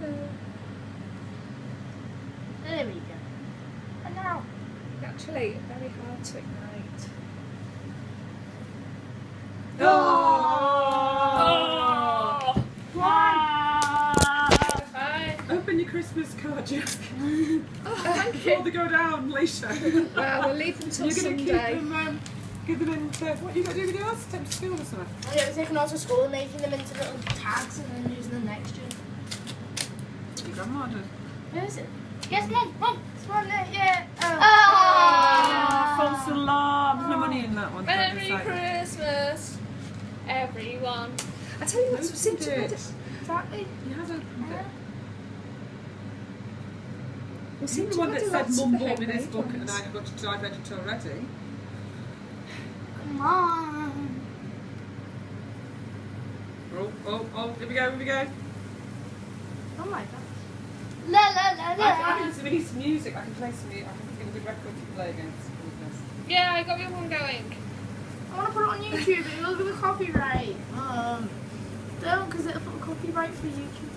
There we go. And now. Actually, very hard to ignite. Oh! Open your Christmas card, Jack. Thank Before they go down, Leisha. Well, we'll leave them till You're going to Sunday. keep them, give them into, what are you going to do with yours? Take them to school or something? Yeah, we're taking ours to school and making them into little tags and then using them next year. Your grandma did. Where is it? Yes, Mum! Mum! It's one there, yeah! False alarm. There's no money in that one. Merry Christmas, everyone. I tell you what, some Opened simple it. Exactly. You have opened it. Well, You're the one that said Mum bought me this book and I've got to dive edit already. Come on! Oh, here we go. Oh my god. La la la la! We need some music. I can play some music. I can get a good record to play against all this. Yeah, I got your one going. I want to put it on YouTube, but it'll give a copyright. Don't, because it'll put a copyright for YouTube.